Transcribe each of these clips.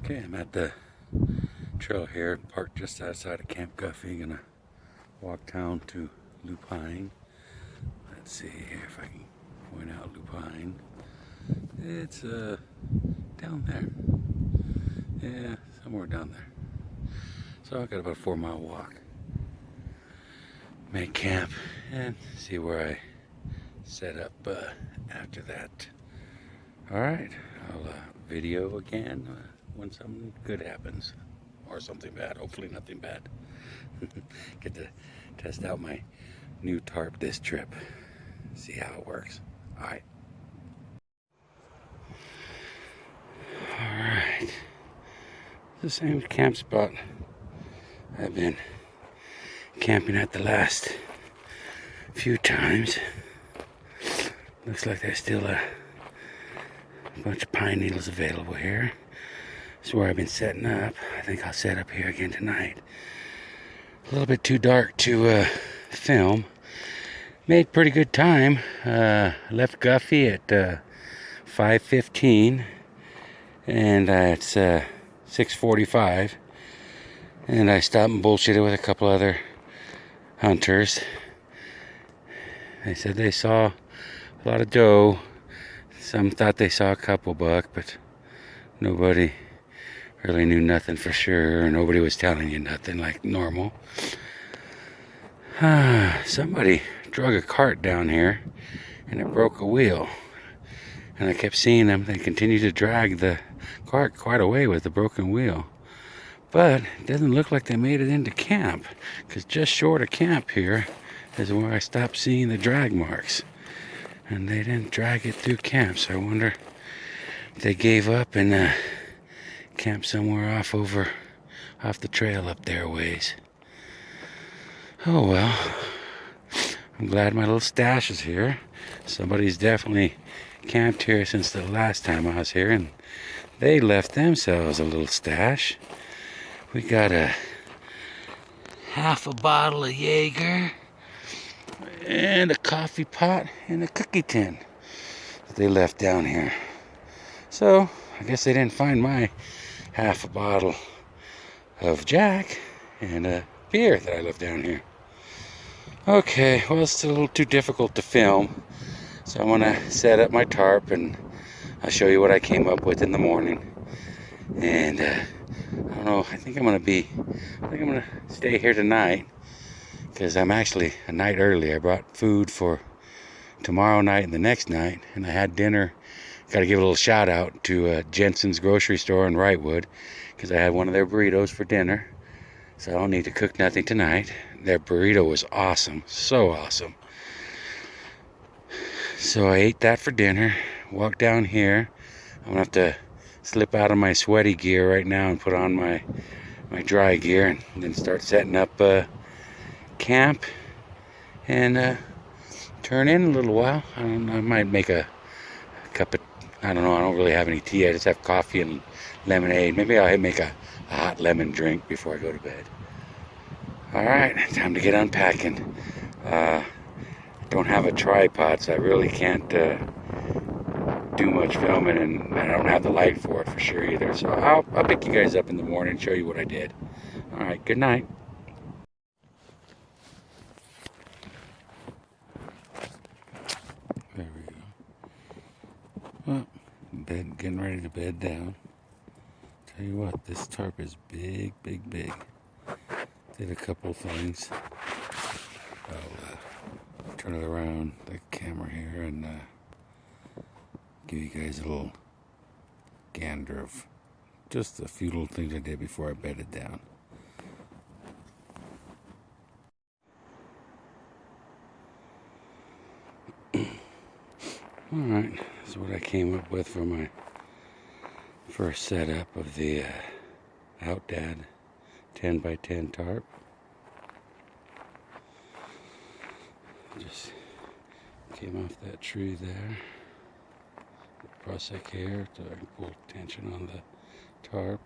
Okay, I'm at the trail here, parked just outside of Camp Guffey. Gonna walk down to Lupine. Let's see here if I can point out Lupine. It's down there. Yeah, somewhere down there. So I got about a 4-mile walk. Make camp and see where I set up after that. Alright, I'll video again when something good happens. Or something bad, hopefully nothing bad. Get to test out my new tarp this trip. See how it works. Alright. Alright. The same camp spot I've been camping at the last few times. Looks like there's still a bunch of pine needles available here. That's where I've been setting up. I think I'll set up here again tonight. A little bit too dark to film. Made pretty good time. Left Guffey at 5:15, and it's 6:45. And I stopped and bullshitted with a couple other hunters. They said they saw a lot of doe. Some thought they saw a couple buck, but nobody really knew nothing for sure. Nobody was telling you nothing like normal. Somebody drug a cart down here and it broke a wheel. And I kept seeing them. They continued to drag the cart quite a way with the broken wheel. But it doesn't look like they made it into camp, because just short of camp here is where I stopped seeing the drag marks. And they didn't drag it through camp, so I wonder if they gave up and camped somewhere off the trail up there a ways. Oh well, I'm glad my little stash is here. Somebody's definitely camped here since the last time I was here, and they left themselves a little stash. We got a half a bottle of Jaeger and a coffee pot and a cookie tin that they left down here. So I guess they didn't find my half a bottle of Jack and a beer that I left down here. Okay, well, it's a little too difficult to film, so I'm gonna set up my tarp and I'll show you what I came up with in the morning. And I don't know, I think I'm gonna stay here tonight, because I'm actually a night early. I brought food for tomorrow night and the next night, and I had dinner. Got to give a little shout out to Jensen's grocery store in Wrightwood, because I had one of their burritos for dinner, so I don't need to cook nothing tonight. Their burrito was awesome, so awesome. So I ate that for dinner, walked down here. I'm gonna have to slip out of my sweaty gear right now and put on my dry gear, and then start setting up camp and turn in a little while. I might make a cup of, I don't know, I don't really have any tea. I just have coffee and lemonade. Maybe I'll make a hot lemon drink before I go to bed. Alright, time to get unpacking. Don't have a tripod, so I really can't do much filming, and I don't have the light for it for sure either. So I'll pick you guys up in the morning and show you what I did. Alright, good night. There we go. Well, getting ready to bed down. Tell you what, this tarp is big, big, big. Did a couple things. I'll turn it around, the camera here, and give you guys a little gander of just a few little things I did before I bedded down. Alright, that's what I came up with for my first setup of the Outdad 10x10 tarp. Just came off that tree there. Press here so I can pull tension on the tarp.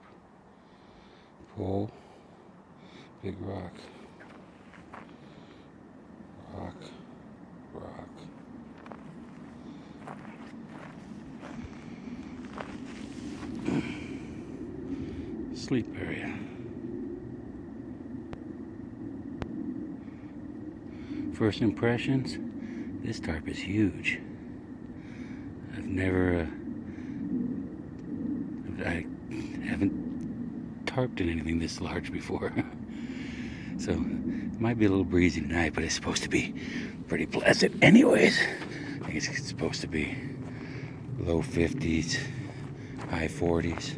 Pull. Big rock. Rock. Rock. sleep area. First impressions, this tarp is huge. I haven't tarped in anything this large before. So it might be a little breezy tonight, but it's supposed to be pretty pleasant anyways. I think it's supposed to be low 50s, high 40s.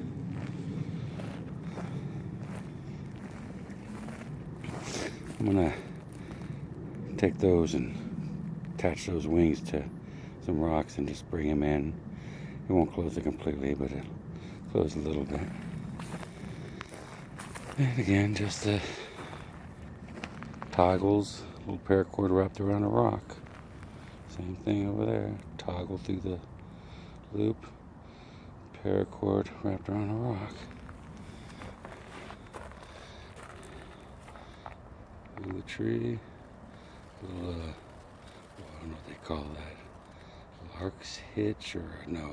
I'm gonna take those and attach those wings to some rocks and just bring them in. It won't close it completely, but it'll close a little bit. And again, just the toggles, little paracord wrapped around a rock. Same thing over there. Toggle through the loop, paracord wrapped around a rock. And the tree, little, I don't know what they call that. Lark's hitch, or no,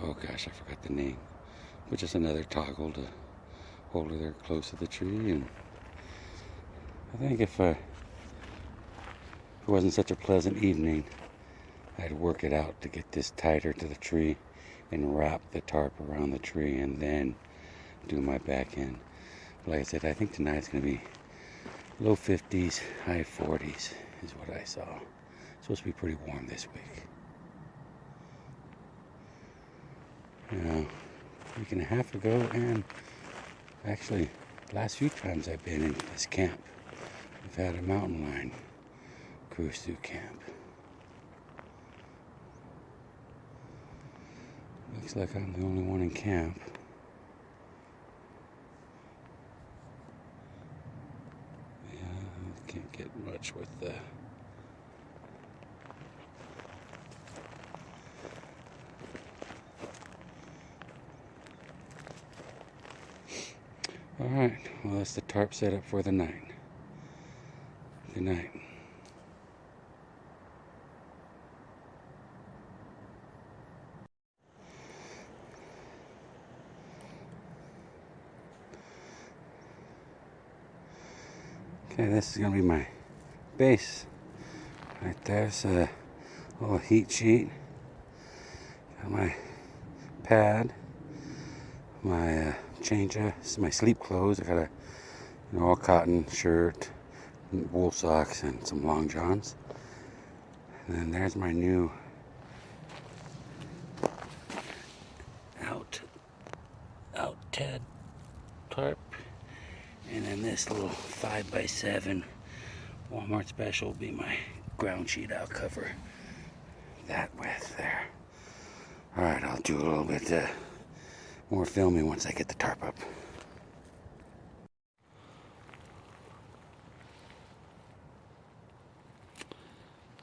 oh gosh, I forgot the name. But just another toggle to hold her there close to the tree. And I think if it wasn't such a pleasant evening, I'd work it out to get this tighter to the tree and wrap the tarp around the tree and then do my back end. But like I said, I think tonight's going to be low 50s, high 40s is what I saw. It's supposed to be pretty warm this week. Now, a week and a half ago, and actually last few times I've been in this camp, we've had a mountain lion cruise through camp. Looks like I'm the only one in camp. Yeah, I can't get much with the Alright, well that's the tarp setup for the night. Good night. Okay, this is going to be my base. Right there's a little heat sheet. Got my pad. My my sleep clothes. I got a all cotton shirt, wool socks, and some long johns. And then there's my new Ted tarp. And then this little 5x7 Walmart special will be my ground sheet I'll cover that with there. Alright, I'll do a little bit more filming once I get the tarp up.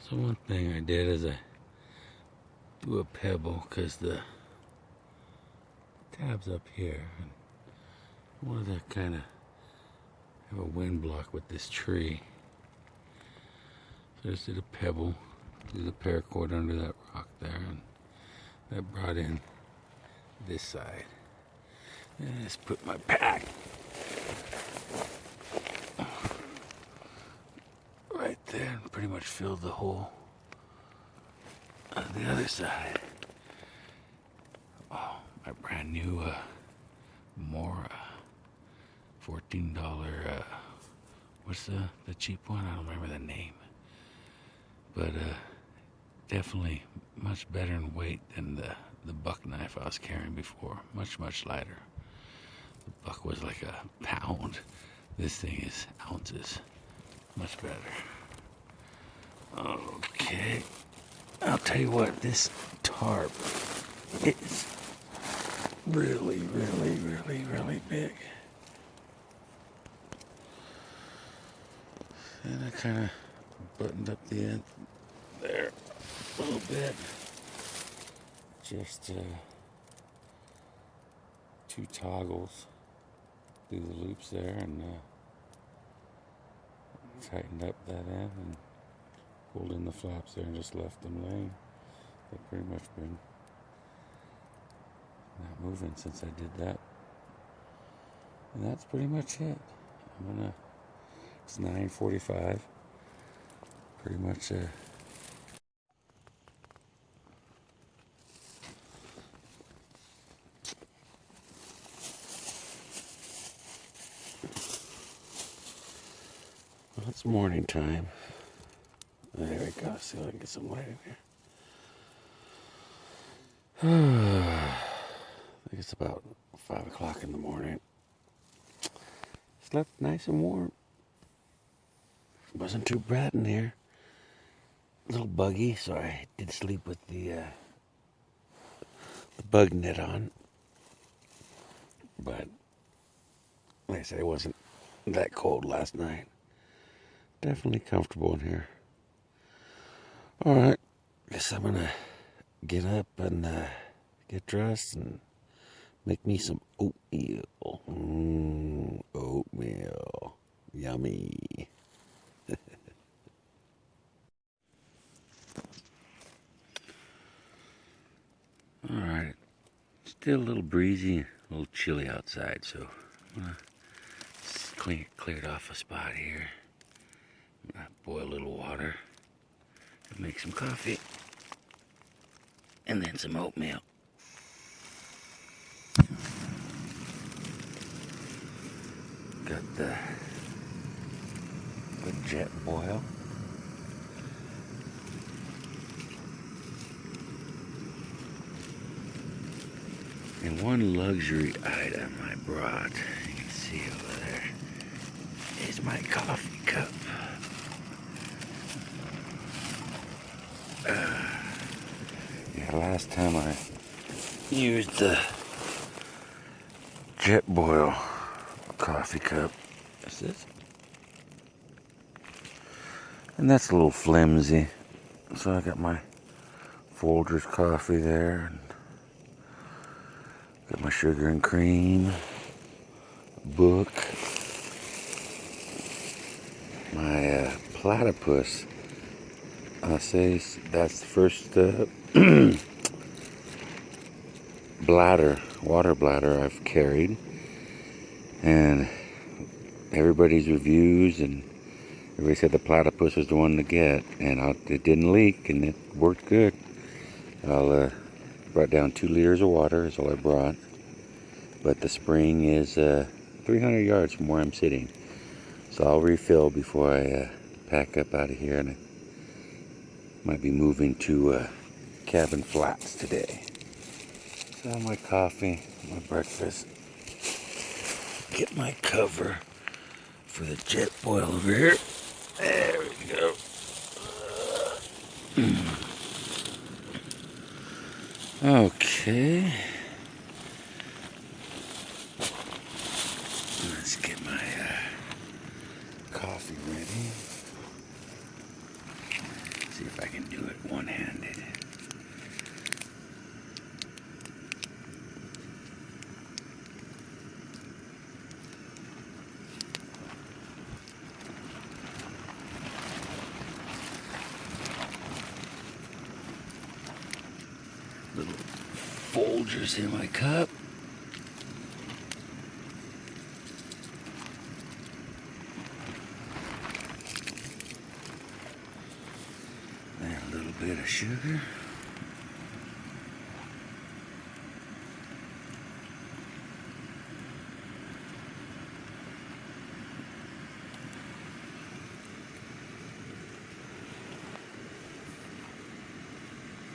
So one thing I did is I threw a pebble because the tab's up here. And I wanted to kind of have a wind block with this tree. So I just did a pebble, threw the paracord under that rock there, and that brought in this side. And I just put my pack right there and pretty much filled the hole on the other side. Oh, my brand new Mora $14 what's the cheap one? I don't remember the name, but definitely much better in weight than the buck knife I was carrying before. Much lighter. The buck was like a pound. This thing is ounces. Much better. Okay, I'll tell you what, this tarp is really big. And I kind of buttoned up the end there a little bit. Just 2 toggles through the loops there, and tightened up that end and pulled in the flaps there and just left them laying. They've pretty much been not moving since I did that And that's pretty much it. It's 9:45. Pretty much well, it's morning time. There we go. See if I can get some light in here. I think it's about 5 o'clock in the morning. Slept nice and warm. Wasn't too bad in here. A little buggy, so I did sleep with the bug net on. But like I said, it wasn't that cold last night. Definitely comfortable in here. Alright, guess I'm gonna get up and get dressed and make me some oatmeal. Oatmeal. Yummy. Alright, still a little breezy, a little chilly outside, so I'm gonna cleared off a spot here. I'm gonna boil a little water and make some coffee and then some oatmeal. Got the jet boil. And one luxury item I brought, you can see over there, is my coffee cup. Yeah, last time I used the jet boil coffee cup. What's this? And that's a little flimsy. So I got my Folgers coffee there. And got my sugar and cream. Book. My platypus. I'll say that's the first water bladder I've carried. And everybody's reviews and everybody said the platypus was the one to get. And it didn't leak and it worked good. I brought down 2 liters of water is all I brought. But the spring is 300 yards from where I'm sitting. So I'll refill before I pack up out of here, and I might be moving to Cabin Flats today. So my coffee, my breakfast. Get my cover for the jet boil over here. There we go. Okay. Let's get my coffee ready. See if I can do it one-handed. Little Folgers in my cup. And a little bit of sugar.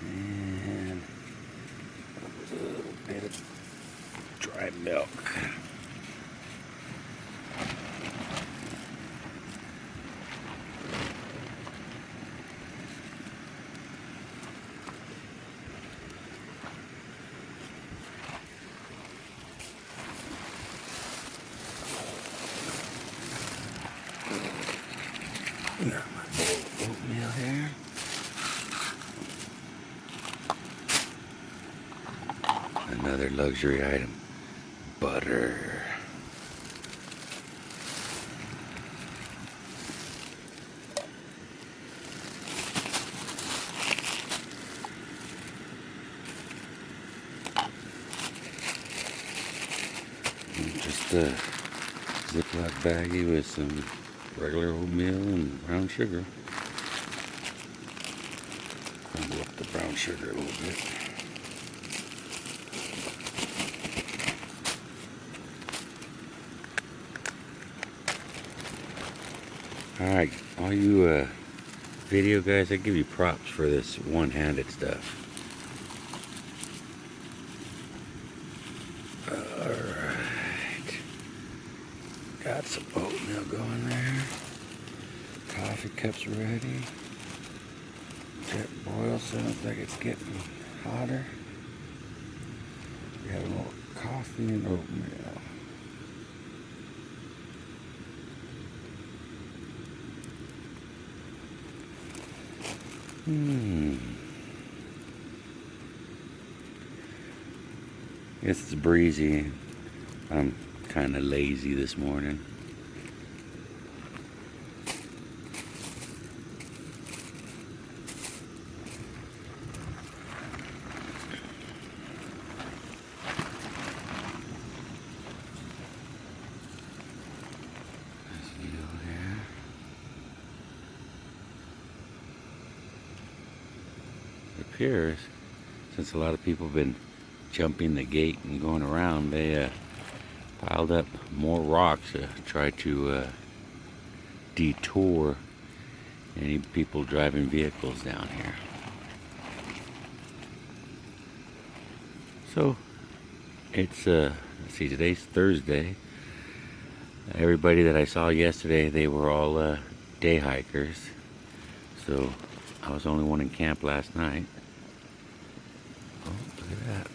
And a little bit of dry milk. Got my bowl of oatmeal here. Another luxury item, butter. And just Ziploc baggie with some regular oatmeal and brown sugar. Crumble up the brown sugar a little bit. Alright, all you video guys, I give you props for this one-handed stuff. Alright. Got some oatmeal going there. Coffee cup's ready. Jet boil sounds like it's getting hotter. We have a little coffee and oatmeal. Guess it's breezy. I'm kind of lazy this morning. It appears, since a lot of people have been jumping the gate and going around, they piled up more rocks to try to detour any people driving vehicles down here. So it's let's see, today's Thursday. Everybody that I saw yesterday, they were all day hikers. So I was the only one in camp last night. Oh, look at that.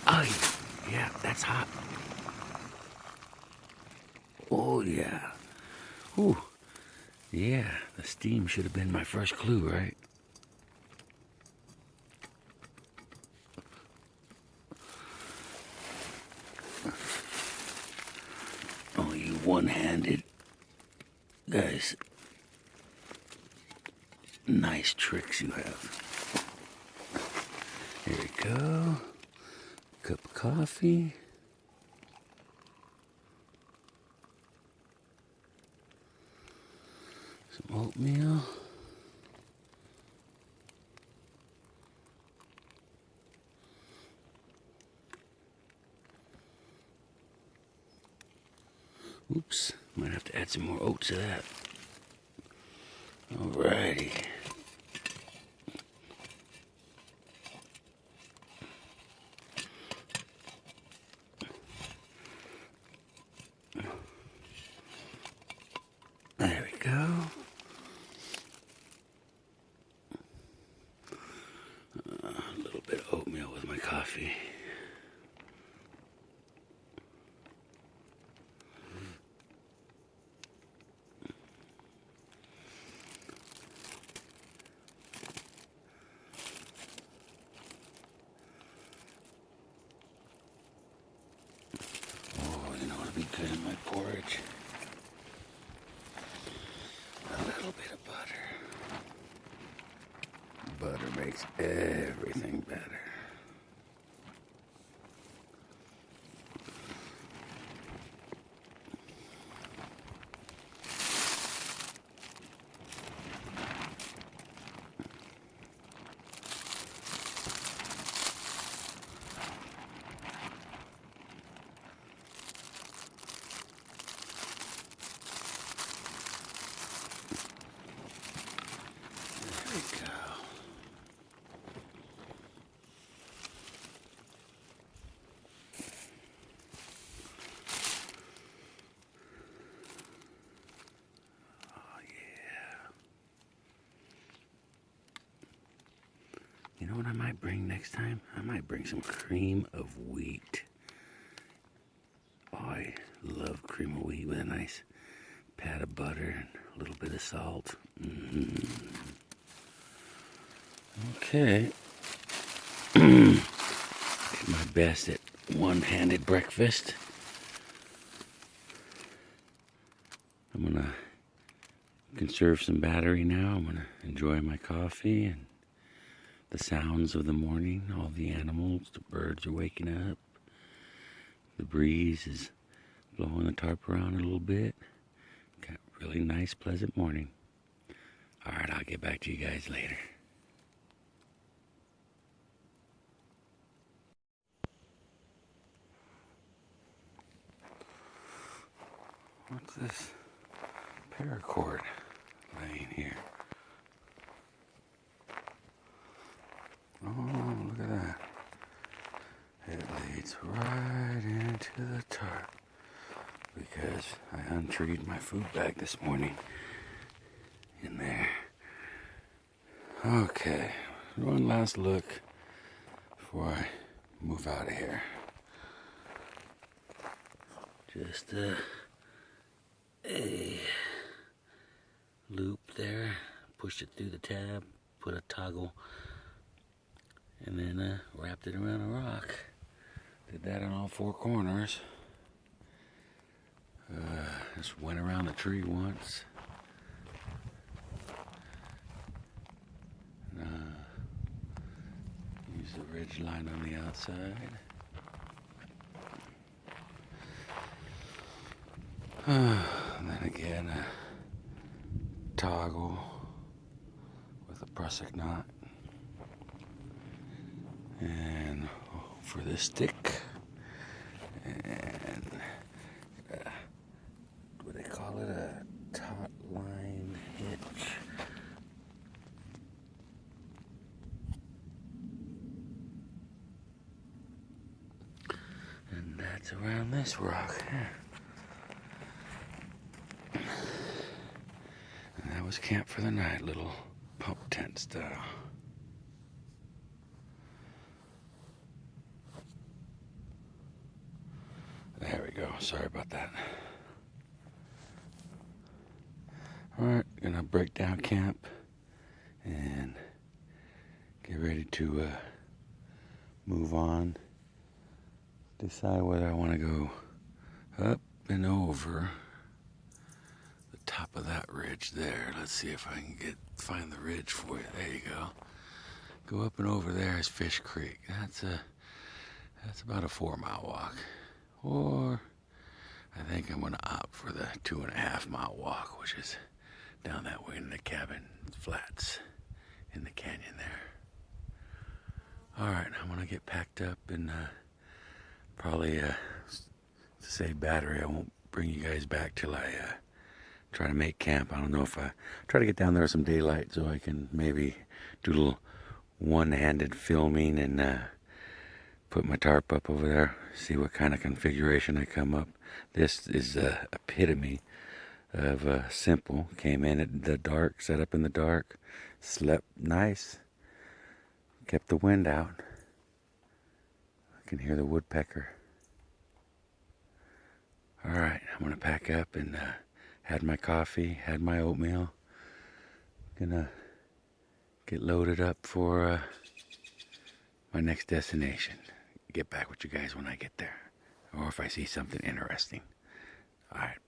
Oh, yeah, that's hot. Oh, yeah. Ooh. Yeah, the steam should have been my first clue, right? Oh, you one-handed guys. Nice tricks you have. Here we go. Cup of coffee. Some oatmeal. Oops, might have to add some more oats to that. Alrighty. There we go. A little bit of oatmeal with my coffee. Oh, you know what'll be good in my porridge? A little bit of butter. Butter makes everything better. There we go. You know what I might bring next time? I might bring some cream of wheat. Oh, I love cream of wheat with a nice pat of butter and a little bit of salt. Okay. Did my best at one-handed breakfast. I'm gonna conserve some battery now. I'm gonna enjoy my coffee and the sounds of the morning. All the animals, the birds are waking up. The breeze is blowing the tarp around a little bit. Got a really nice, pleasant morning. Alright, I'll get back to you guys later. What's this paracord laying here? Oh, look at that. It leads right into the tarp because I untreed my food bag this morning in there. Okay, one last look before I move out of here. Just a loop there, pushed it through the tab, put a toggle, and then wrapped it around a rock. Did that on all four corners. Just went around the tree once. Use the ridge line on the outside. And then again, a toggle with a prusik knot. And for the stick, and what do they call it? A taut line hitch. And that's around this rock here. And that was camp for the night, little pump tent style. There we go. Sorry about that. Alright, gonna break down camp and get ready to move on. Decide whether I want to go up and over the top of that ridge there. Let's see if I can find the ridge for you. There you go. Go up and over there is Fish Creek. That's about a 4-mile walk. Or I think I'm going to opt for the 2.5-mile walk, which is down that way in the Cabin Flats in the canyon there. Alright, I'm going to get packed up and probably to save battery, I won't bring you guys back till I try to make camp. I don't know if I try to get down there with some daylight so I can maybe do a little one-handed filming and put my tarp up over there, see what kind of configuration I come up. This is the epitome of simple. Came in at the dark, set up in the dark, slept nice, kept the wind out. I can hear the woodpecker. Alright, I'm going to pack up and had my coffee, had my oatmeal. Gonna get loaded up for my next destination. Get back with you guys when I get there. Or if I see something interesting. Alright.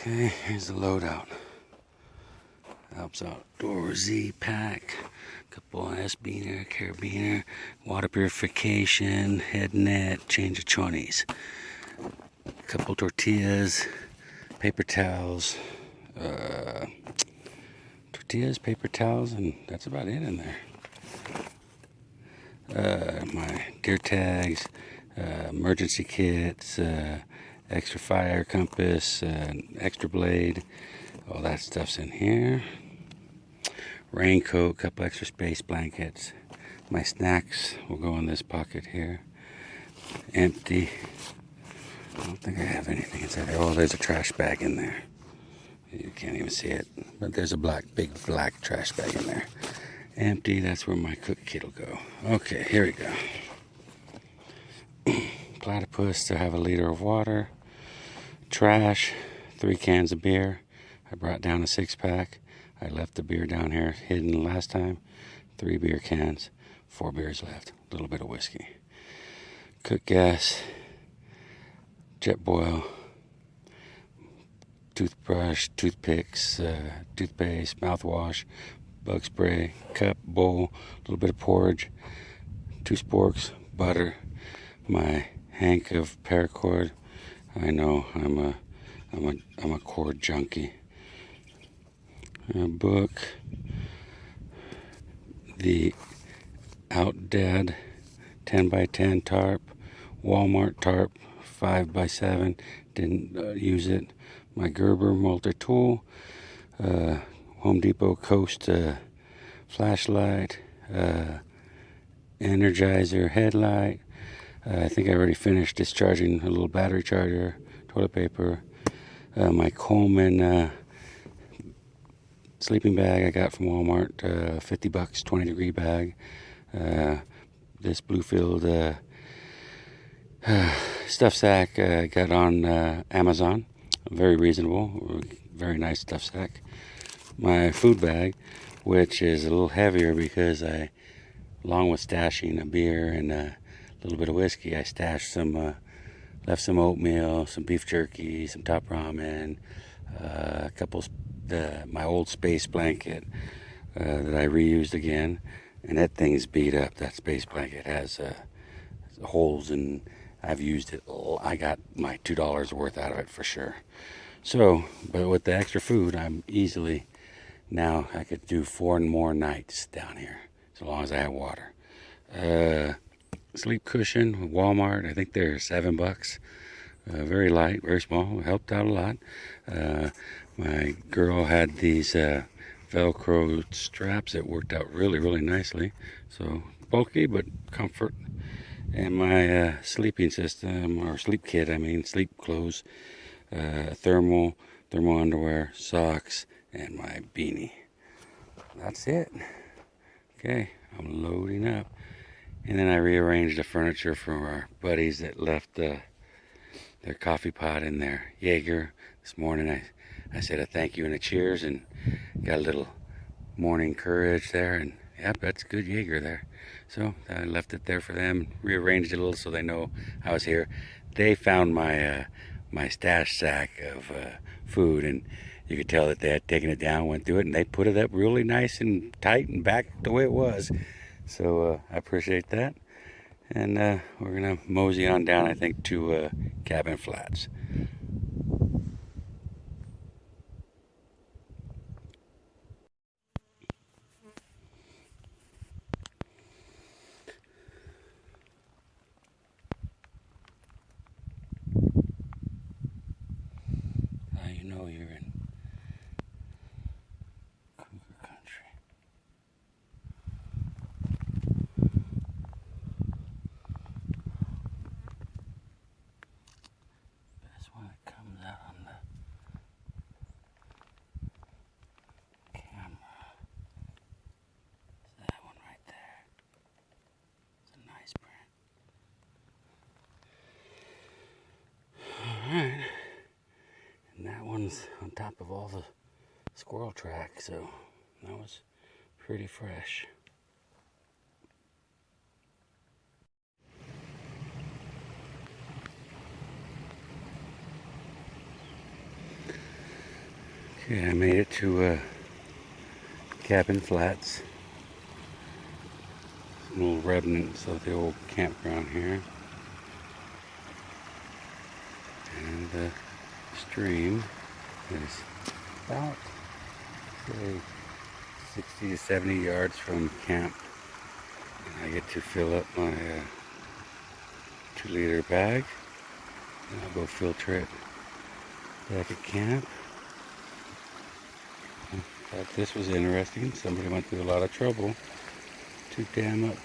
Okay, here's the loadout. Alps Outdoorsy pack, couple S-beaner, carabiner, water purification, head net, change of 20s, couple tortillas, paper towels, paper towels, and that's about it in there. My deer tags, emergency kits, extra fire compass, extra blade, all that stuff's in here. Raincoat, couple extra space blankets. My snacks will go in this pocket here. Empty. I don't think I have anything inside there. Oh, there's a trash bag in there. You can't even see it, but there's a big black trash bag in there. Empty. That's where my cook kit will go. Okay, here we go. Platypus to have a liter of water. Trash. 3 cans of beer. I brought down a 6-pack. I left the beer down here hidden last time. 3 beer cans. 4 beers left. A little bit of whiskey. Cook gas. Jet boil. Toothbrush, toothpicks, toothpaste, mouthwash, bug spray, cup, bowl, a little bit of porridge, 2 sporks, butter, my hank of paracord. I know I'm a cord junkie. A book, the Outdad 10x10 tarp, Walmart tarp 5x7. Didn't use it. My Gerber multi-tool, Home Depot Coast flashlight, Energizer headlight. I think I already finished discharging a little battery charger, toilet paper, my Coleman sleeping bag I got from Walmart, $50, 20-degree bag. This Bluefield stuff sack I got on Amazon. Very reasonable, very nice stuff sack. My food bag, which is a little heavier because I, along with stashing a beer and a little bit of whiskey, I stashed some, left some oatmeal, some beef jerky, some top ramen, a couple, my old space blanket that I reused again, and that thing's beat up. That space blanket has holes, and I've used it. I got my $2 worth out of it for sure. So, but with the extra food, I'm easily, now I could do 4 more nights down here, as long as I have water. Sleep cushion, Walmart, I think they're $7. Very light, very small, helped out a lot. My girl had these Velcro straps that worked out really, really nicely. So, bulky, but comfort. And my sleeping system, or sleep kit, sleep clothes, thermal underwear, socks, and my beanie. That's it. Okay, I'm loading up. And then I rearranged the furniture for our buddies that left their coffee pot in their Jaeger. This morning I said a thank you and a cheers, and got a little morning courage there, and yep, that's good Jaeger there. So I left it there for them, rearranged it a little so they know I was here. They found my my stash sack of food, and you could tell that they had taken it down, went through it, and they put it up really nice and tight and back the way it was. So I appreciate that. And we're gonna mosey on down, I think, to Cabin Flats. You know you're in cougar country. That's when it comes out on the camera. It's that one right there. It's a nice print. Alright. And that one's on top of all the squirrel track, so that was pretty fresh. Okay, I made it to Cabin Flats. Some little remnants of the old campground here. And the stream is about, say, 60 to 70 yards from camp. And I get to fill up my 2-liter bag. And I'll go filter it back at camp. Thought this was interesting. Somebody went through a lot of trouble to dam up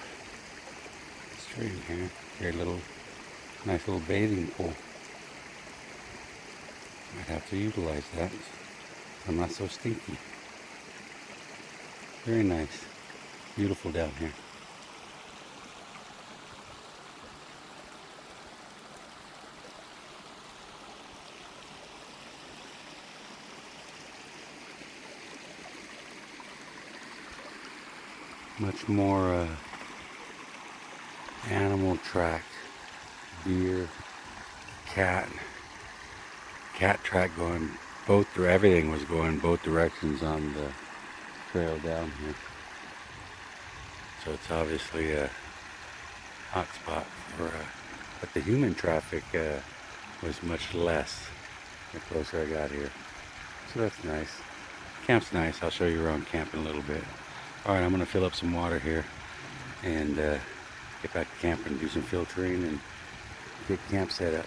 the stream here. Here, nice little bathing pool. Might have to utilize that. I'm not so stinky. Very nice. Beautiful down here. Much more animal track, deer, cat track going everything was going both directions on the trail down here. So it's obviously a hot spot for, but the human traffic was much less the closer I got here. So that's nice. Camp's nice. I'll show you around camp in a little bit. Alright, I'm going to fill up some water here and get back to camp and do some filtering and get camp set up.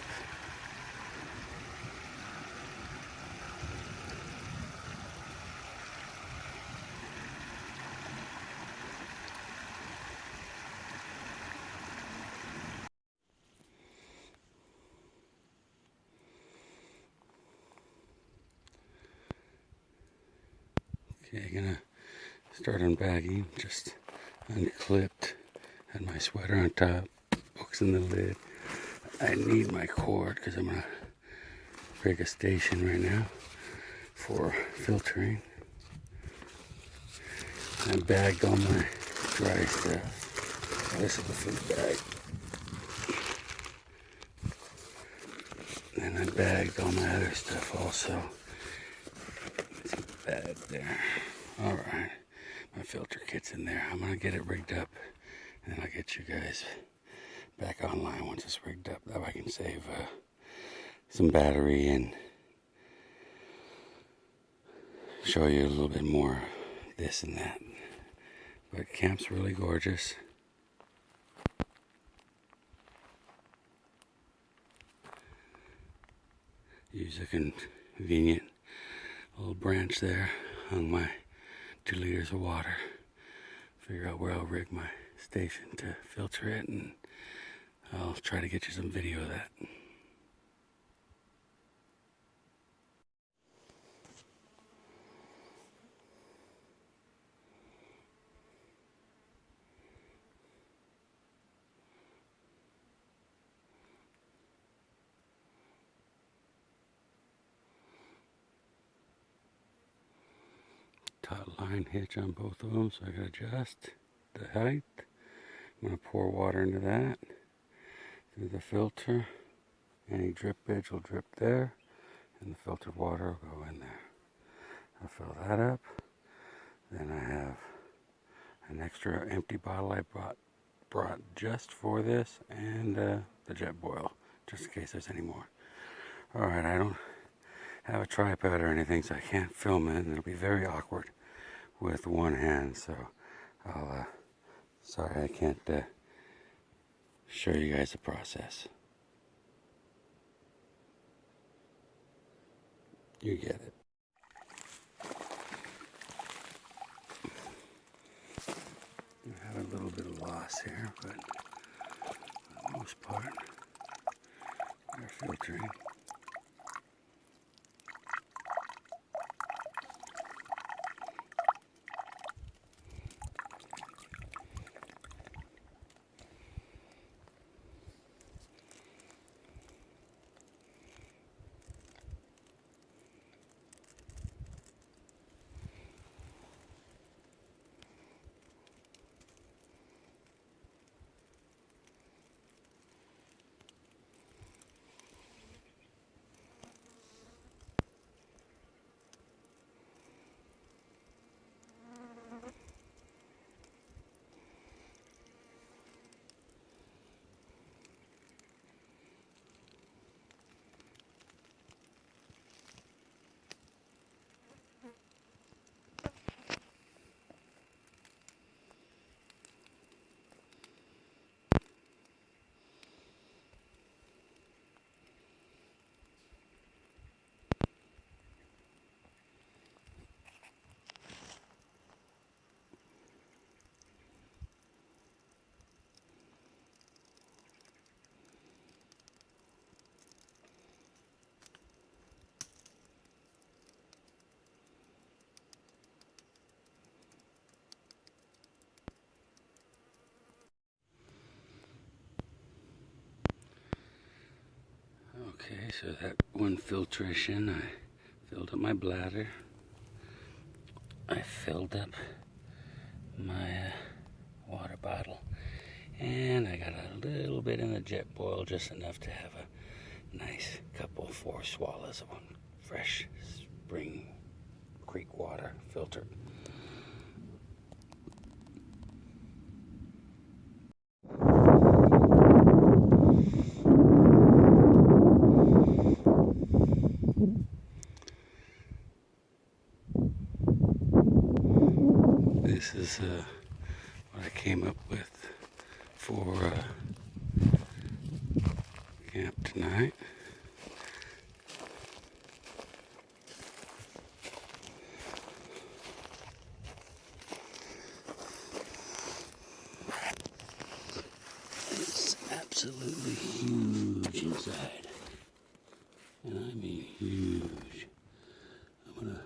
Okay, gonna start unbagging. Just unclipped. Had my sweater on top, books in the lid. I need my cord because I'm gonna rig a station right now for filtering. I bagged all my dry stuff. This is the food bag. And I bagged all my other stuff also. It's in the bag there. Alright, my filter kit's in there. I'm gonna get it rigged up and I'll get you guys back online once it's rigged up. That way I can save some battery and show you a little bit more this and that. But camp's really gorgeous. Use a convenient little branch there. Hung my 2 liters of water. Figure out where I'll rig my station to filter it, and I'll try to get you some video of that. Taut line hitch on both of them, so I gotta adjust the height. I'm gonna pour water into that through the filter. Any drip edge will drip there, and the filtered water will go in there. I'll fill that up. Then I have an extra empty bottle I brought just for this, and the jet boil, just in case there's any more. Alright, I don't have a tripod or anything, so I can't film it, and it'll be very awkward with one hand, so sorry I can't show you guys the process. You get it. I have a little bit of loss here, but for the most part, we're filtering. Okay, so that one filtration, I filled up my bladder. I filled up my water bottle. And I got a little bit in the jet boil, just enough to have a nice couple, 4 swallows of fresh spring creek water filtered. This is what I came up with for camp tonight. It's absolutely huge inside, and I mean huge. I'm gonna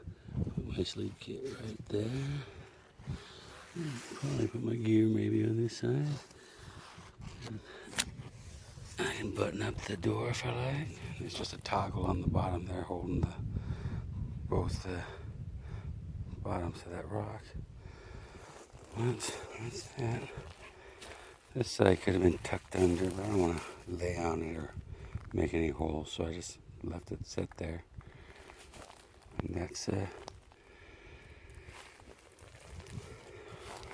put my sleep kit right there. Probably put my gear maybe on this side. I can button up the door if I like. There's just a toggle on the bottom there holding both the bottoms of that rock. That's that. This side could have been tucked under, but I don't want to lay on it or make any holes, so I just left it sit there. And that's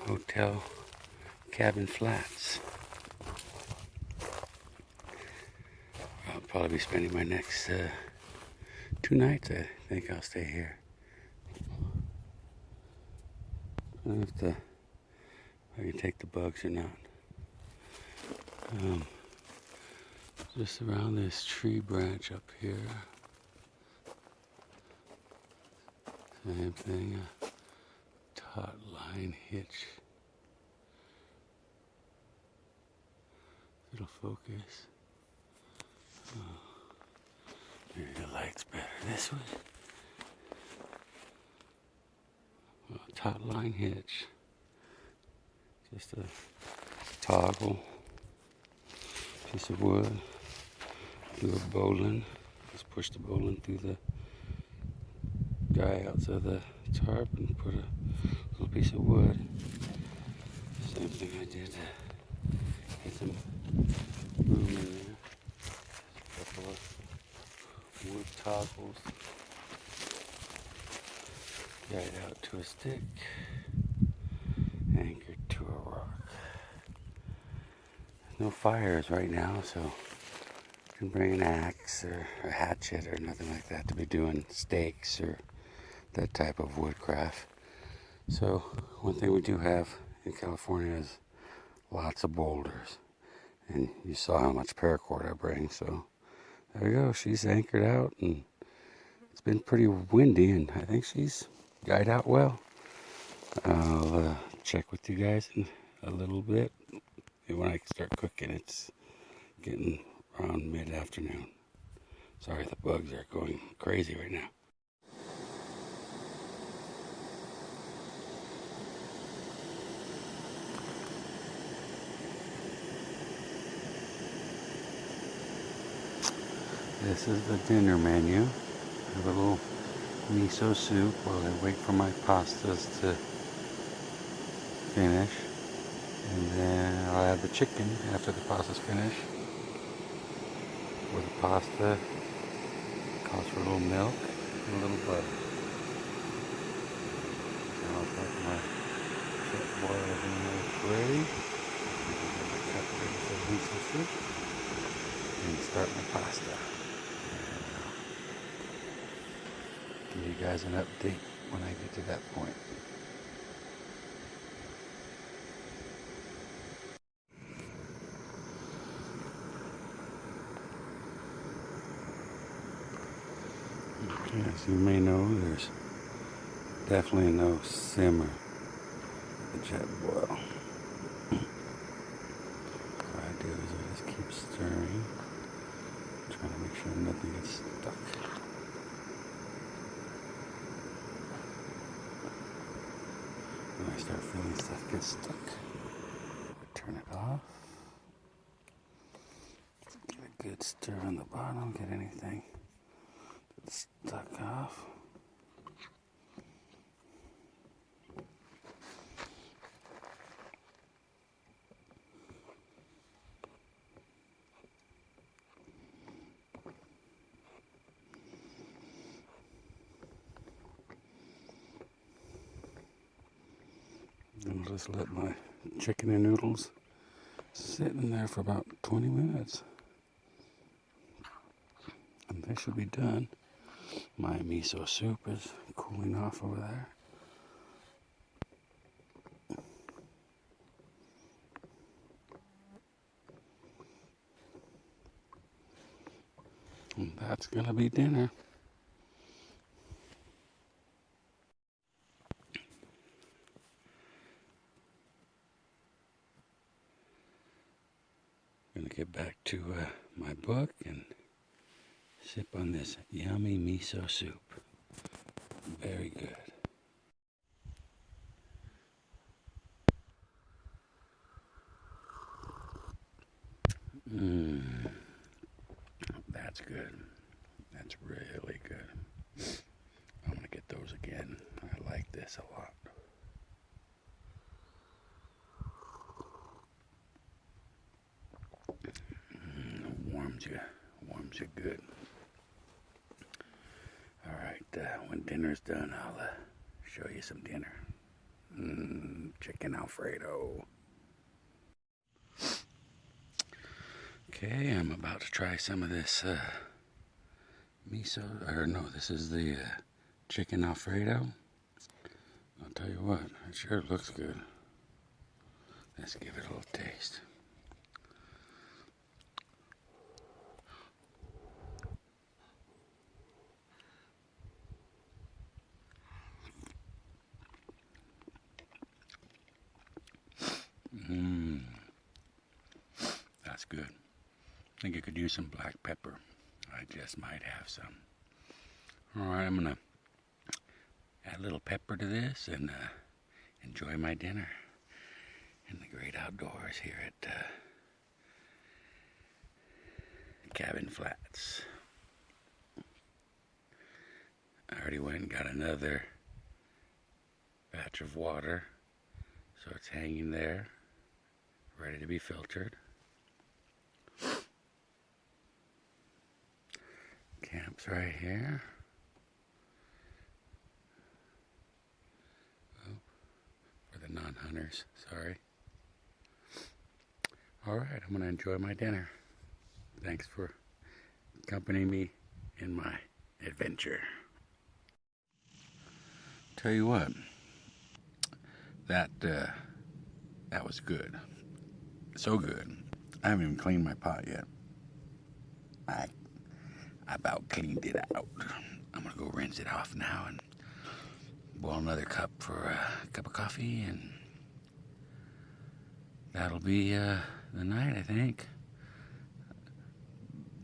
Hotel Cabin Flats. I'll probably be spending my next 2 nights. I think I'll stay here. I don't know if I can take the bugs or not. Just around this tree branch up here. Same thing, a taut line hitch. It'll focus. Oh, maybe the light's better this way. Well, taut line hitch. Just a toggle, piece of wood, do a bowline. Just push the bowline through the guy outside of the tarp and put a little piece of wood. Same thing I did to get some room in there. A couple of wood toggles. Guide out to a stick. Anchored to a rock. There's no fires right now, so you can bring an axe or a hatchet or nothing like that to be doing stakes or that type of woodcraft. So one thing we do have in California is lots of boulders, and you saw how much paracord I bring, so there you go. She's anchored out, and it's been pretty windy, and I think she's guyed out well. I'll check with you guys in a little bit. And when I start cooking, it's getting around mid-afternoon. Sorry, the bugs are going crazy right now. This is the dinner menu. I have a little miso soup while I wait for my pastas to finish. And then I'll add the chicken after the pasta's finished. With the pasta, calls for a little milk and a little butter. Now I'll put my jet boil in there ready. Cut the miso soup and start my pasta. Give you guys an update when I get to that point. As you may know, there's definitely no simmer with the jet boil. What I do is I just keep stirring, trying to make sure nothing gets stuck. When I start feeling stuff get stuck, I turn it off. Get it good stir on the bottom, get anything that's stuck off. And I'll just let my chicken and noodles sit in there for about 20 minutes. And they should be done. My miso soup is cooling off over there. And that's gonna be dinner. Gonna get back to my book and sip on this yummy miso soup. Very good. That's good. That's really good. I'm gonna get those again. I like this a lot. Warms you good. All right, when dinner's done, I'll show you some dinner. Chicken Alfredo. Okay, I'm about to try some of this miso, or no, this is the chicken Alfredo. I'll tell you what, it sure looks good. Let's give it a little taste. That's good. I think you could use some black pepper. I just might have some. All right, I'm gonna add a little pepper to this and enjoy my dinner in the great outdoors here at Cabin Flats. I already went and got another batch of water, so it's hanging there, ready to be filtered. Camp's right here. Oh, for the non-hunters, sorry. All right, I'm going to enjoy my dinner. Thanks for accompanying me in my adventure. Tell you what, that was good. So good. I haven't even cleaned my pot yet. I about cleaned it out. I'm gonna go rinse it off now and boil another cup for a cup of coffee, and that'll be the night, I think.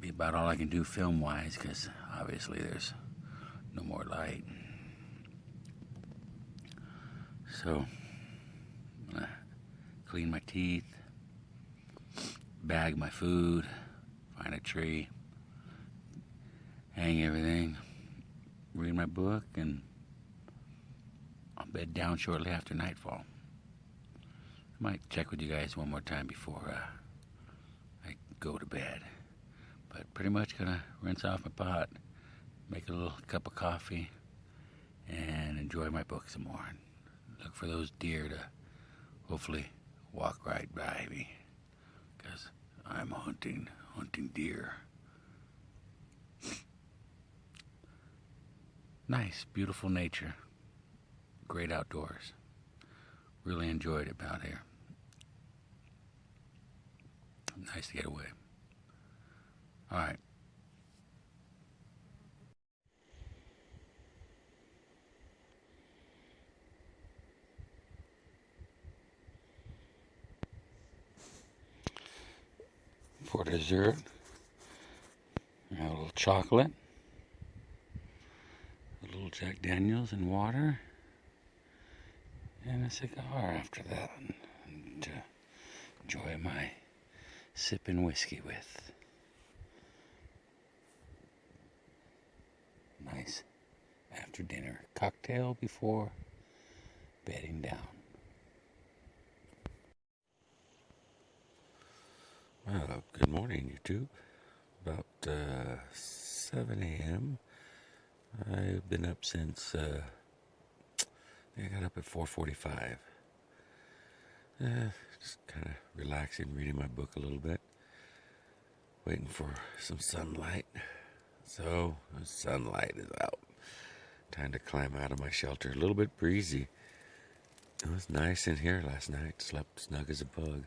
Be about all I can do film-wise, because obviously there's no more light. So, I'm gonna clean my teeth, bag my food, find a tree, hang everything, read my book, and I'll bed down shortly after nightfall. I might check with you guys one more time before I go to bed. But pretty much gonna rinse off my pot, make a little cup of coffee, and enjoy my book some more. Look for those deer to hopefully walk right by me, because I'm hunting deer. Nice, beautiful nature, great outdoors. Really enjoyed it out here. Nice to get away. All right. For dessert, a little chocolate, a little Jack Daniels and water, and a cigar after that, and enjoy my sipping whiskey with. Nice after dinner cocktail before bedding down. Well, good morning, YouTube. About 7 a.m. I've been up since I got up at 4:45. Just kind of relaxing, reading my book a little bit, waiting for some sunlight. So the sunlight is out. Time to climb out of my shelter. A little bit breezy. It was nice in here last night. Slept snug as a bug.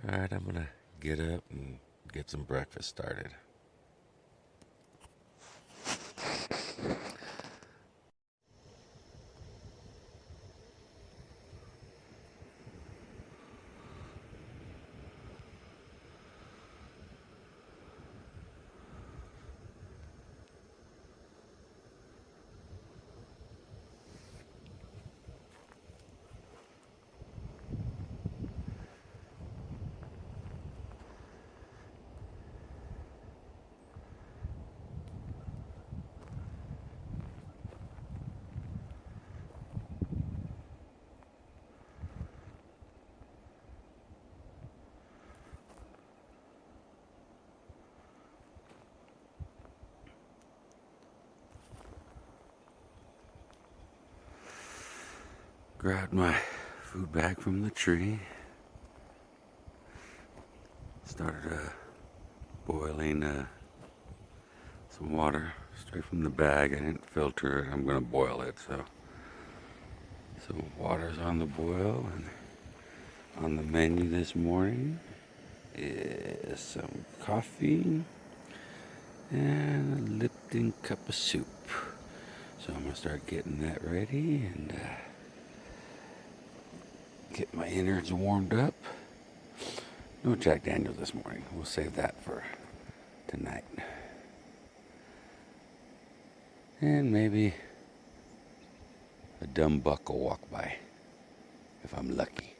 Alright, I'm gonna get up and get some breakfast started. Grabbed my food bag from the tree. Started boiling some water straight from the bag. I didn't filter it. I'm going to boil it. So water's on the boil, and on the menu this morning is some coffee and a Lipton cup of soup. So I'm going to start getting that ready and get my innards warmed up. No Jack Daniels this morning. We'll save that for tonight. And maybe a dumb buck will walk by if I'm lucky.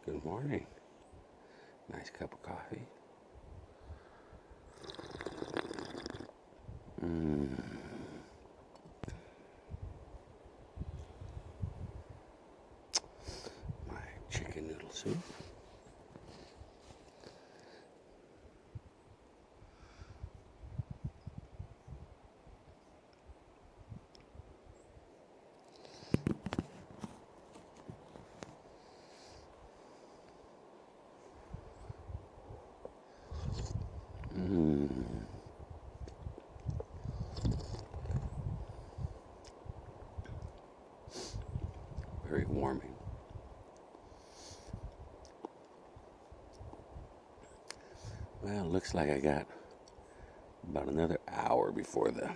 Good morning. Nice cup of coffee. My chicken noodle soup. Very warming. Well, looks like I got about another hour before the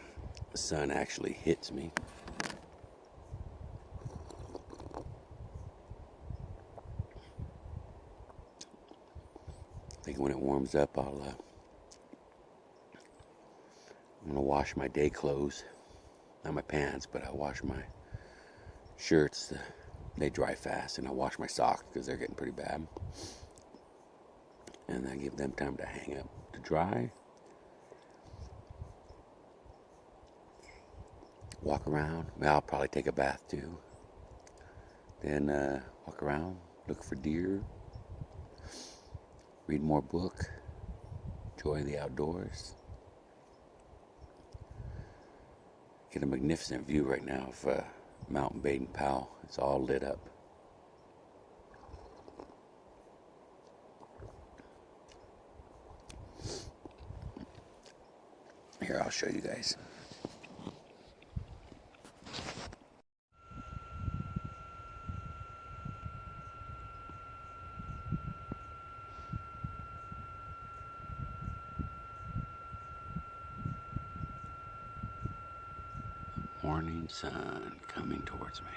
sun actually hits me. I think when it warms up, I'm gonna wash my day clothes. Not my pants, but I wash my shirts. They dry fast, and I wash my socks because they're getting pretty bad. And I give them time to hang up to dry. Walk around. Well, I'll probably take a bath too. Then walk around, look for deer, read more book, enjoy the outdoors. Get a magnificent view right now of Mountain Baden-Powell. It's all lit up. Here, I'll show you guys. Morning sun coming towards me.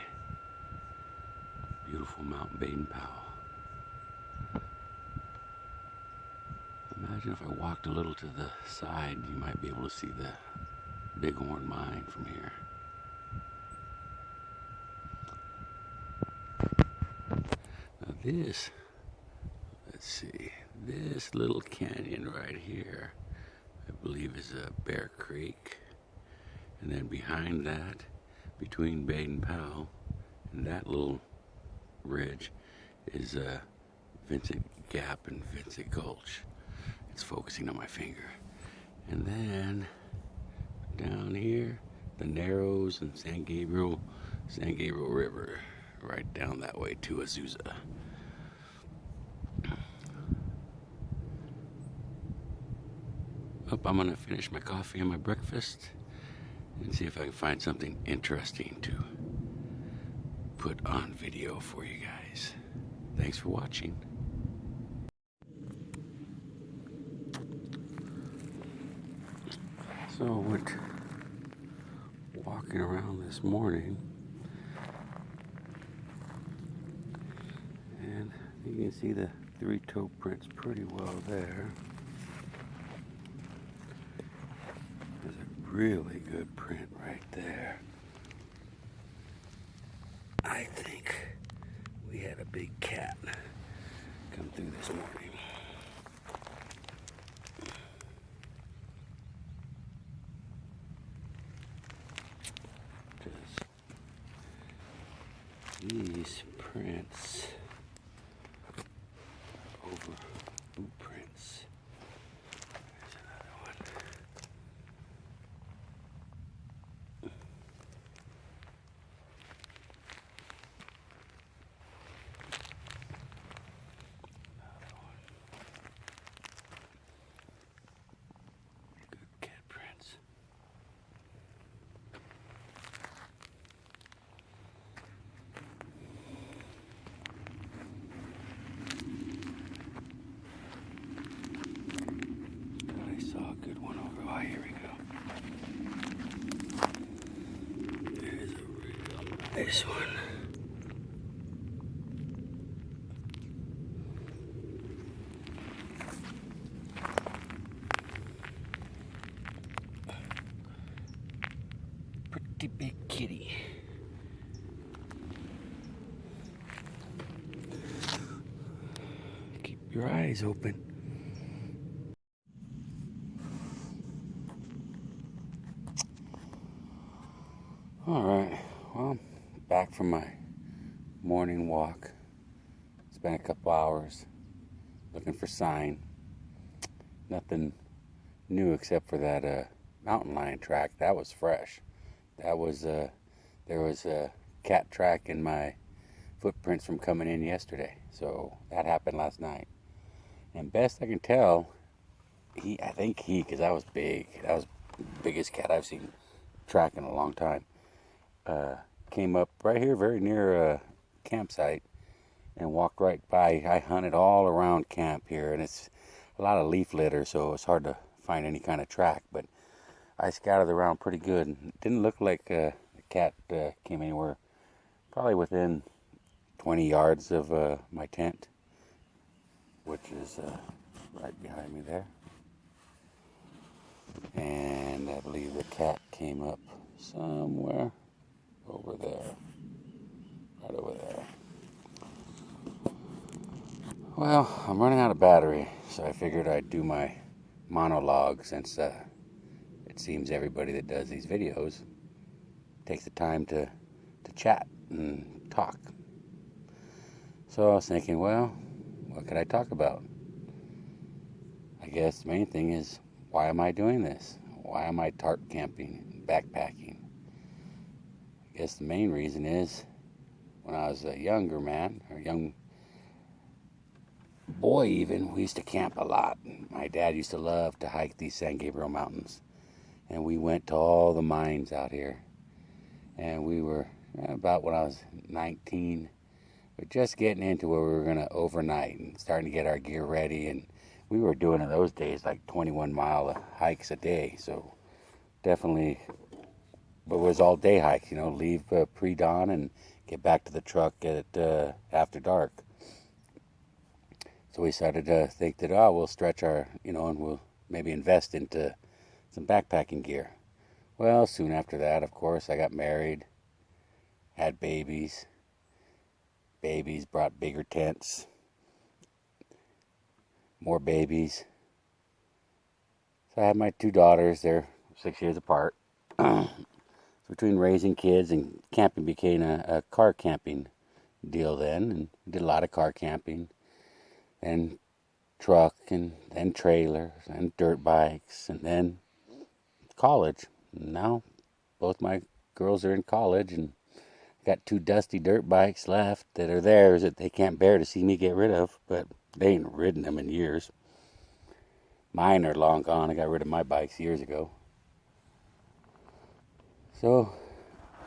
Beautiful Mount Baden-Powell. Imagine if I walked a little to the side, you might be able to see the Bighorn Mine from here. Now this, let's see, this little canyon right here, I believe is a Bear Creek. And then behind that, between Baden Powell and that little ridge, is Vincent Gap and Vincent Gulch. It's focusing on my finger. And then down here, the Narrows and San Gabriel River, right down that way to Azusa. I'm gonna finish my coffee and my breakfast and see if I can find something interesting to put on video for you guys. Thanks for watching. So I went walking around this morning, and you can see the 3 toe prints pretty well there. There's a really good print right there. I think we had a big cat come through this morning. These prints are over blueprints. There's another one. Another one. Good cat prints. Saw a good one over. Oh, here we go. There's a real nice one. Pretty big kitty. Keep your eyes open. Alright, well, back from my morning walk. Spent a couple hours looking for sign. Nothing new except for that mountain lion track. That was fresh. That was, there was a cat track in my footprints from coming in yesterday. So that happened last night. And best I can tell, because that was big. That was the biggest cat I've seen track in a long time. Came up right here very near a campsite and walked right by. I hunted all around camp here, and it's a lot of leaf litter, so it's hard to find any kind of track, but I scouted around pretty good. It didn't look like the cat came anywhere, probably within 20 yards of my tent, which is right behind me there. And I believe the cat came up somewhere over there, right over there. Well, I'm running out of battery, so I figured I'd do my monologue, since it seems everybody that does these videos takes the time to chat and talk. So I was thinking, well, what could I talk about? I guess the main thing is, why am I doing this? Why am I tarp camping, backpacking? I guess the main reason is, when I was a younger man, or young boy even, we used to camp a lot. My dad used to love to hike these San Gabriel Mountains, and we went to all the mines out here. And we were, about when I was 19, we're just getting into where we were going to overnight and starting to get our gear ready. And we were doing in those days like 21-mile hikes a day, so definitely. But it was all day hike, leave pre-dawn and get back to the truck at after dark. So we started to think that, we'll stretch our, and we'll maybe invest into some backpacking gear. Well, soon after that, of course, I got married, had babies babies, brought bigger tents, more babies. So I had my two daughters, they're 6 years apart. Between raising kids and camping became a car camping deal then, and did a lot of car camping, and truck, and then trailers, and dirt bikes, and then college. And now both my girls are in college, and got two dusty dirt bikes left that are theirs that they can't bear to see me get rid of, but they ain't ridden them in years. Mine are long gone. I got rid of my bikes years ago. So,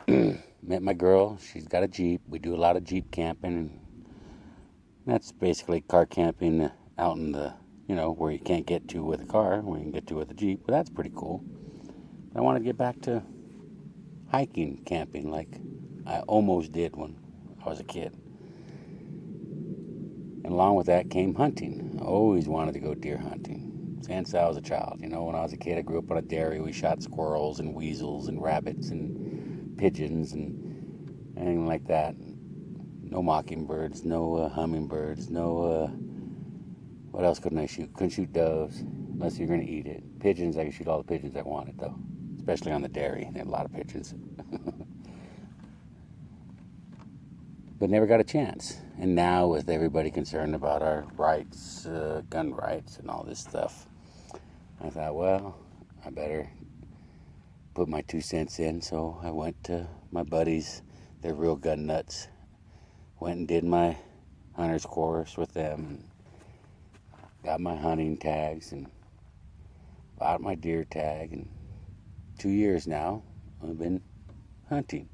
met my girl. She's got a Jeep. We do a lot of Jeep camping, and that's basically car camping out in the, where you can't get to with a car, where you can get to with a Jeep. But that's pretty cool. I want to get back to hiking, camping, like I almost did when I was a kid. And along with that came hunting. I always wanted to go deer hunting since I was a child. When I was a kid, I grew up on a dairy. We shot squirrels and weasels and rabbits and pigeons and anything like that. No mockingbirds, no hummingbirds, no, what else couldn't I shoot? Couldn't shoot doves unless you're going to eat it. Pigeons, I could shoot all the pigeons I wanted, though, especially on the dairy. They had a lot of pigeons. But never got a chance. And now with everybody concerned about our rights, gun rights and all this stuff, I thought, well, I better put my 2 cents in. So I went to my buddies, they're real gun nuts, went and did my hunter's course with them, and got my hunting tags and bought my deer tag, and 2 years now I've been hunting,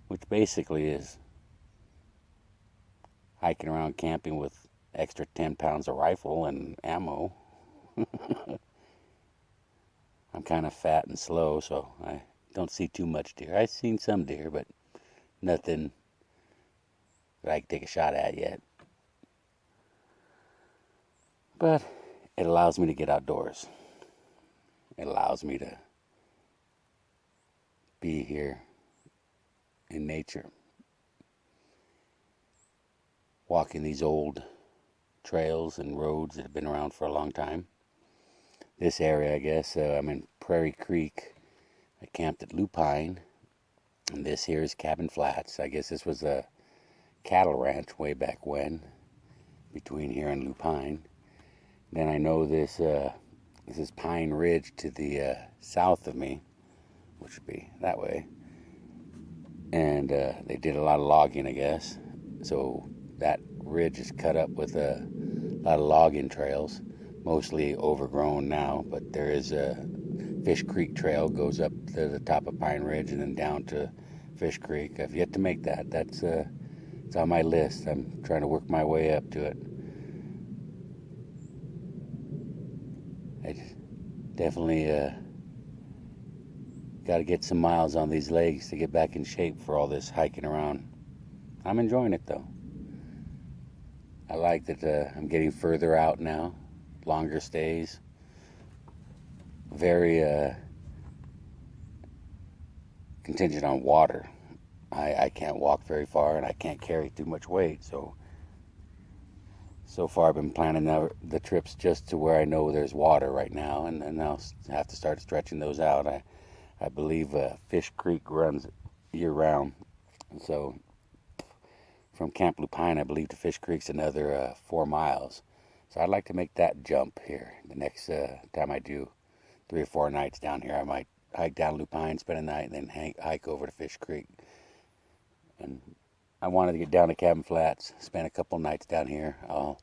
which basically is hiking around camping with extra 10 pounds of rifle and ammo. I'm kind of fat and slow, so I don't see too much deer. I've seen some deer, but nothing that I can take a shot at yet. But it allows me to get outdoors. It allows me to be here in nature, walking these old trails and roads that have been around for a long time. This area, I guess, I'm in Prairie Creek. I camped at Lupine, and this here is Cabin Flats. I guess this was a cattle ranch way back when, between here and Lupine. Then I know this is Pine Ridge to the south of me, which would be that way. And they did a lot of logging, I guess. So that ridge is cut up with a lot of logging trails, mostly overgrown now, but there is a Fish Creek trail, goes up to the top of Pine Ridge and then down to Fish Creek. I've yet to make that. It's on my list. I'm trying to work my way up to it. I definitely got to get some miles on these legs to get back in shape for all this hiking around. I'm enjoying it, though. I like that I'm getting further out now, longer stays. Very contingent on water. I can't walk very far, and I can't carry too much weight, so far I've been planning the trips just to where I know there's water right now, and then I'll have to start stretching those out. I believe Fish Creek runs year-round, so from Camp Lupine, I believe, to Fish Creek's another 4 miles. So I'd like to make that jump here the next time I do 3 or 4 nights down here. I might hike down Lupine, spend a night, and then hike over to Fish Creek. And I wanted to get down to Cabin Flats, spend a couple nights down here. I'll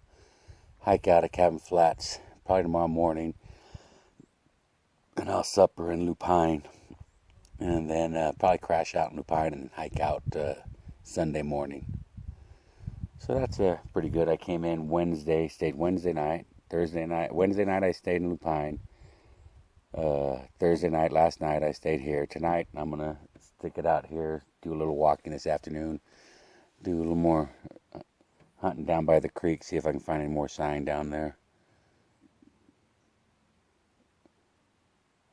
hike out of Cabin Flats probably tomorrow morning, and I'll supper in Lupine, and then probably crash out in Lupine and hike out Sunday morning. So that's pretty good. I came in Wednesday, stayed Wednesday night, Thursday night. Wednesday night I stayed in Lupine. Thursday night, last night, I stayed here. Tonight I'm going to stick it out here, do a little walking this afternoon, do a little more hunting down by the creek, see if I can find any more sign down there.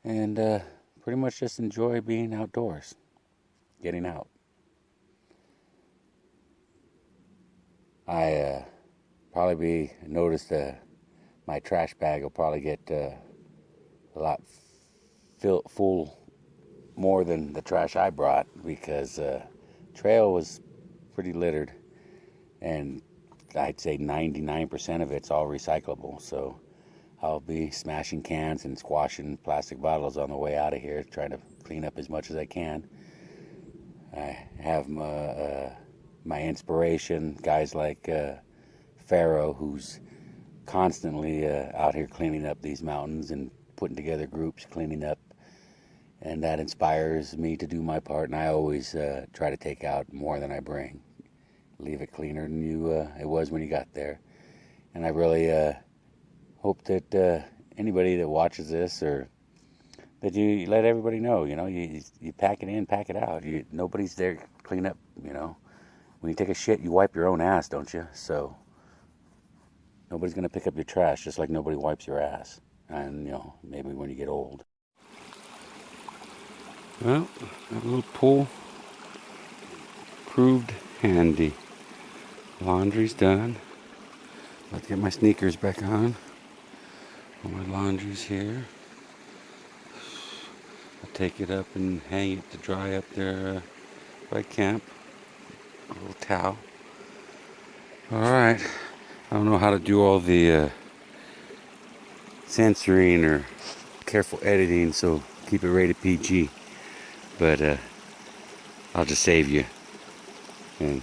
And pretty much just enjoy being outdoors, getting out. I probably noticed my trash bag will probably get a lot full more than the trash I brought, because trail was pretty littered, and I'd say 99% of it's all recyclable. So I'll be smashing cans and squashing plastic bottles on the way out of here, trying to clean up as much as I can. I have my inspiration, guys like Pharaoh, who's constantly out here cleaning up these mountains and putting together groups cleaning up, and that inspires me to do my part. And I always try to take out more than I bring, leave it cleaner than it was when you got there. And I really hope that anybody that watches this, or that you let everybody know, you pack it in, pack it out. Nobody's there to clean up, When you take a shit, you wipe your own ass, don't you? So nobody's going to pick up your trash, just like nobody wipes your ass. And, maybe when you get old. Well, that little pool proved handy. Laundry's done. Let's get my sneakers back on. All my laundry's here. I'll take it up and hang it to dry up there by camp. A little towel. Alright. I don't know how to do all the censoring or careful editing, so keep it rated PG. But I'll just save you. And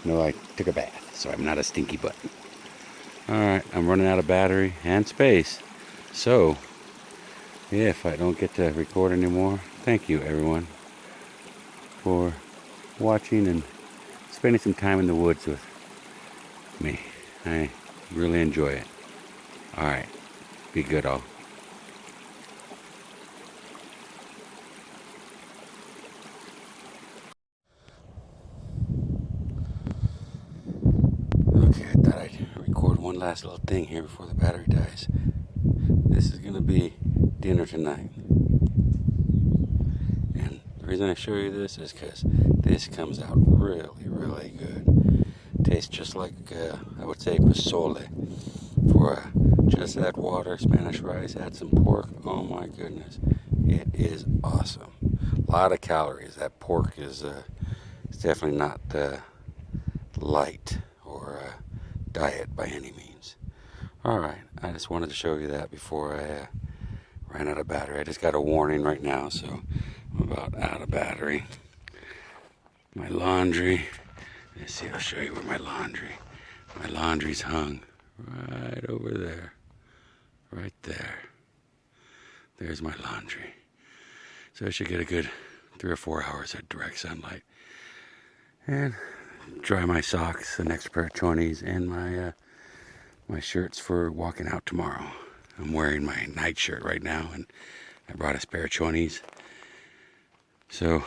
I took a bath, so I'm not a stinky butt. Alright, I'm running out of battery and space. So, yeah, if I don't get to record anymore, thank you everyone for watching and spending some time in the woods with me. I really enjoy it. Alright, be good all. Okay, I thought I'd record one last little thing here before the battery dies. This is going to be dinner tonight. And the reason I show you this is because this comes out really, really good. Tastes just like, I would say, pozole. For just add water, Spanish rice, add some pork. Oh my goodness. It is awesome. A lot of calories. That pork is it's definitely not light or diet by any means. Alright, I just wanted to show you that before I ran out of battery. I just got a warning right now, so I'm about out of battery. My laundry. Let's see, I'll show you where my laundry's hung right over there. Right there. There's my laundry. So I should get a good 3 or 4 hours of direct sunlight. And dry my socks, the next pair of chonies, and my shirts for walking out tomorrow. I'm wearing my night shirt right now, and I brought a spare chonies. So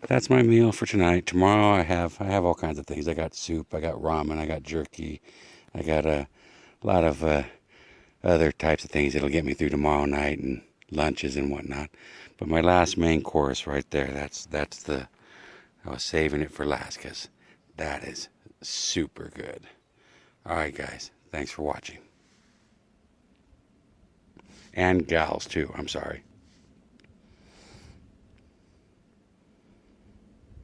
that's my meal for tonight. Tomorrow I have all kinds of things. I got soup, I got ramen, I got jerky, I got a lot of other types of things that'll get me through tomorrow night, and lunches and whatnot. But my last main course right there, I was saving it for last, because that is super good. Alright guys, thanks for watching. And gals too, I'm sorry.